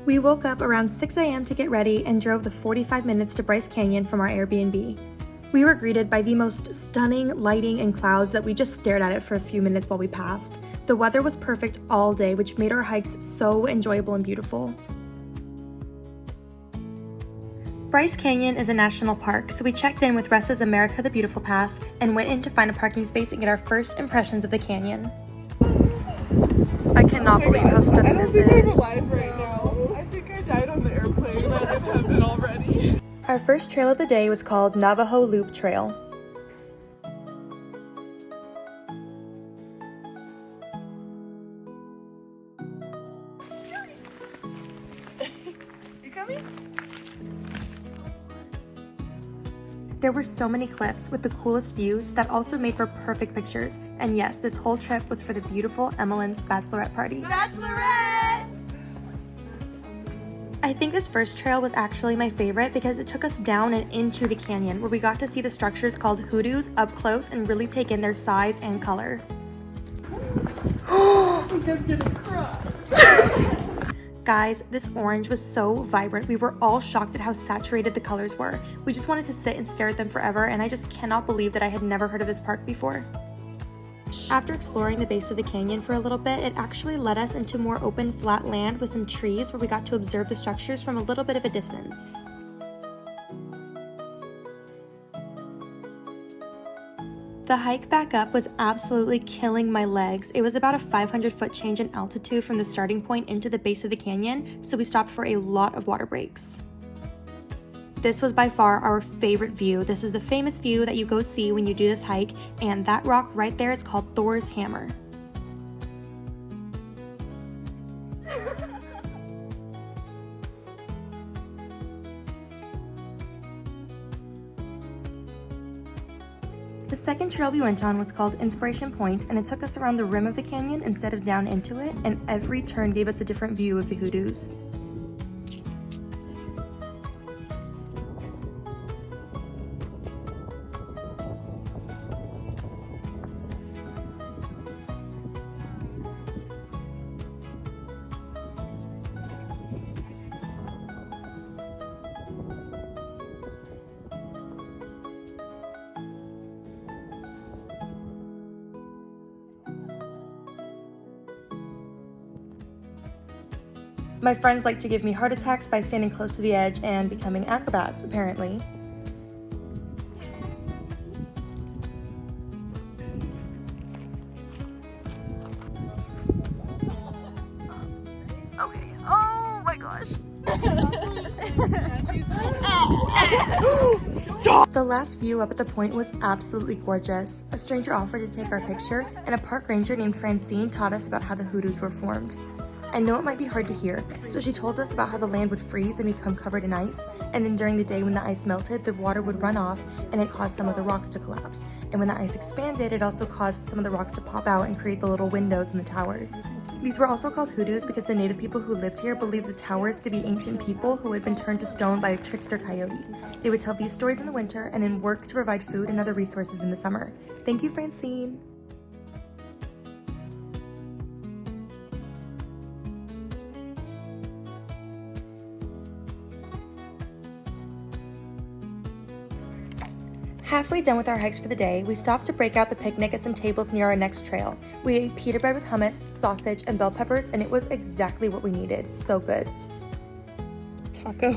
We woke up around 6 a.m. to get ready and drove the 45 minutes to BRYCE Canyon from our Airbnb. We were greeted by the most stunning lighting and clouds that we just stared at it for a few minutes while we passed. The weather was perfect all day, which made our hikes so enjoyable and beautiful. BRYCE Canyon is a national park, so we checked in with Russ's America the Beautiful Pass and went in to find a parking space and get our first impressions of the canyon. I cannot believe how stunning this is. I don't think I'm alive right now. I think I died on the airplane. I'm in heaven already. Our first trail of the day was called Navajo Loop Trail. You coming? There were so many cliffs with the coolest views that also made for perfect pictures. And yes, this whole trip was for the beautiful Emalyn's bachelorette party. Bachelorette! I think this first trail was actually my favorite because it took us down and into the canyon where we got to see the structures called hoodoos up close and really take in their size and color. I think I'm gonna cry. Guys, this orange was so vibrant. We were all shocked at how saturated the colors were. We just wanted to sit and stare at them forever, and I just cannot believe that I had never heard of this park before. After exploring the base of the canyon for a little bit, it actually led us into more open, flat land with some trees where we got to observe the structures from a little bit of a distance. The hike back up was absolutely killing my legs. It was about a 500-foot change in altitude from the starting point into the base of the canyon, so we stopped for a lot of water breaks. This was by far our favorite view. This is the famous view that you go see when you do this hike, and that rock right there is called Thor's Hammer. The second trail we went on was called Inspiration Point, and it took us around the rim of the canyon instead of down into it, and every turn gave us a different view of the hoodoos. My friends like to give me heart attacks by standing close to the edge and becoming acrobats, apparently. Okay, oh my gosh. Stop! The last view up at the point was absolutely gorgeous. A stranger offered to take our picture, and a park ranger named Francine taught us about how the hoodoos were formed. I know it might be hard to hear, so she told us about how the land would freeze and become covered in ice, and then during the day when the ice melted, the water would run off and it caused some of the rocks to collapse. And when the ice expanded, it also caused some of the rocks to pop out and create the little windows in the towers. These were also called hoodoos because the native people who lived here believed the towers to be ancient people who had been turned to stone by a trickster coyote. They would tell these stories in the winter and then work to provide food and other resources in the summer. Thank you, Francine. Halfway done with our hikes for the day, we stopped to break out the picnic at some tables near our next trail. We ate pita bread with hummus, sausage, and bell peppers, and it was exactly what we needed. So good. Taco.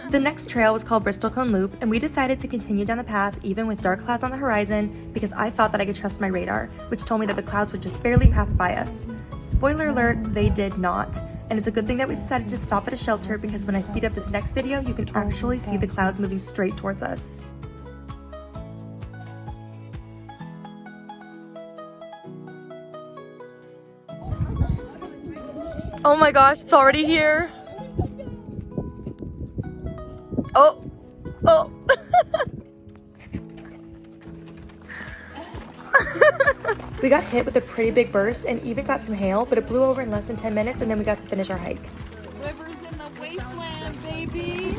The next trail was called Bristlecone Loop, and we decided to continue down the path even with dark clouds on the horizon because I thought that I could trust my radar, which told me that the clouds would just barely pass by us. Spoiler alert, they did not. And it's a good thing that we decided to stop at a shelter because when I speed up this next video, you can actually see the clouds moving straight towards us. Oh my gosh, it's already here. Oh, oh. We got hit with a pretty big burst and even got some hail, but it blew over in less than 10 minutes and then we got to finish our hike. Rivers in the wasteland, baby.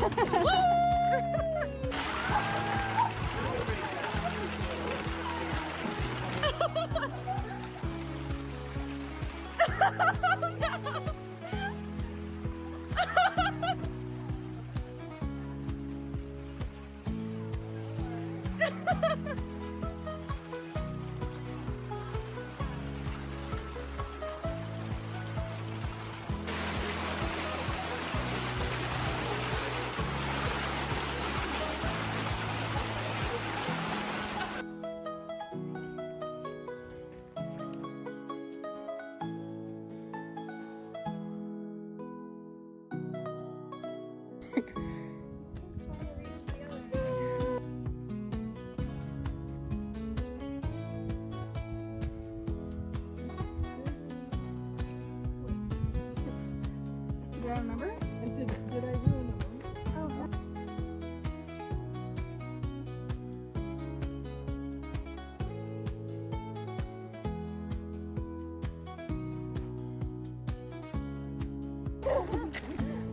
Do I remember? I said, did I ruin it? Oh,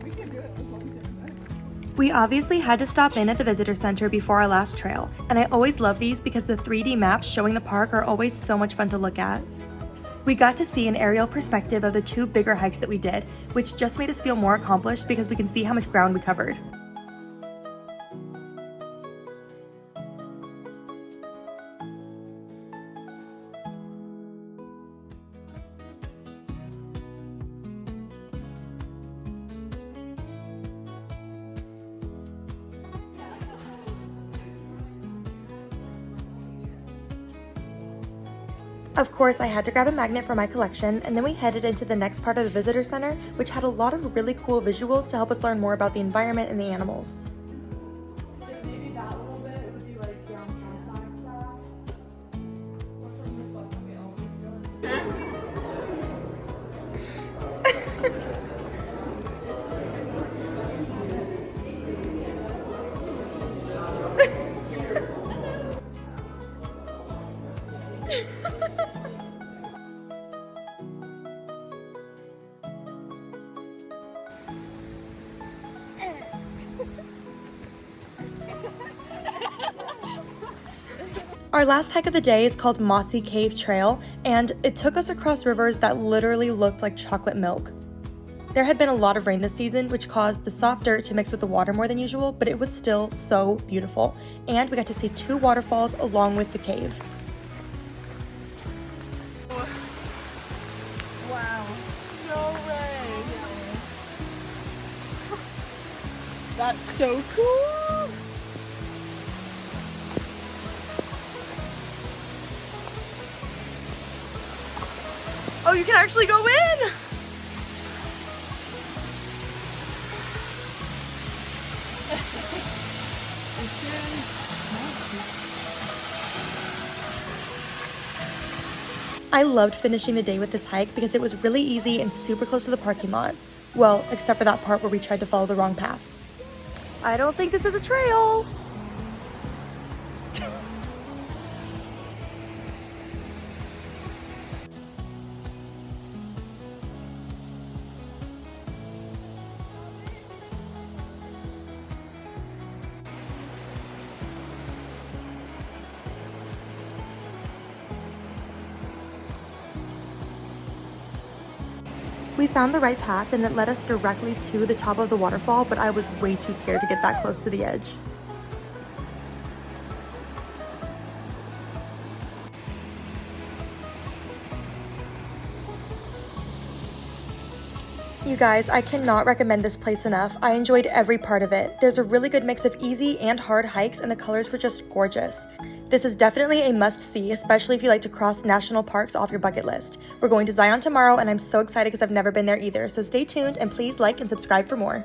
we can do it as long as We obviously had to stop in at the visitor center before our last trail, and I always love these because the 3D maps showing the park are always so much fun to look at. We got to see an aerial perspective of the 2 bigger hikes that we did, which just made us feel more accomplished because we can see how much ground we covered. Of course, I had to grab a magnet for my collection, and then we headed into the next part of the visitor center, which had a lot of really cool visuals to help us learn more about the environment and the animals. maybe that little bit would be like downtown flag stuff. Or from this place, somebody else is doing. Our last hike of the day is called Mossy Cave Trail, and it took us across rivers that literally looked like chocolate milk. There had been a lot of rain this season, which caused the soft dirt to mix with the water more than usual, but it was still so beautiful, and we got to see 2 waterfalls along with the cave. Wow. No way. That's so cool. Oh, you can actually go in! I loved finishing the day with this hike because it was really easy and super close to the parking lot. Well, except for that part where we tried to follow the wrong path. I don't think this is a trail. We found the right path and it led us directly to the top of the waterfall, but I was way too scared to get that close to the edge. You guys, I cannot recommend this place enough. I enjoyed every part of it. There's a really good mix of easy and hard hikes, and the colors were just gorgeous. This is definitely a must-see, especially if you like to cross national parks off your bucket list. We're going to Zion tomorrow, and I'm so excited because I've never been there either. So stay tuned, and please like and subscribe for more.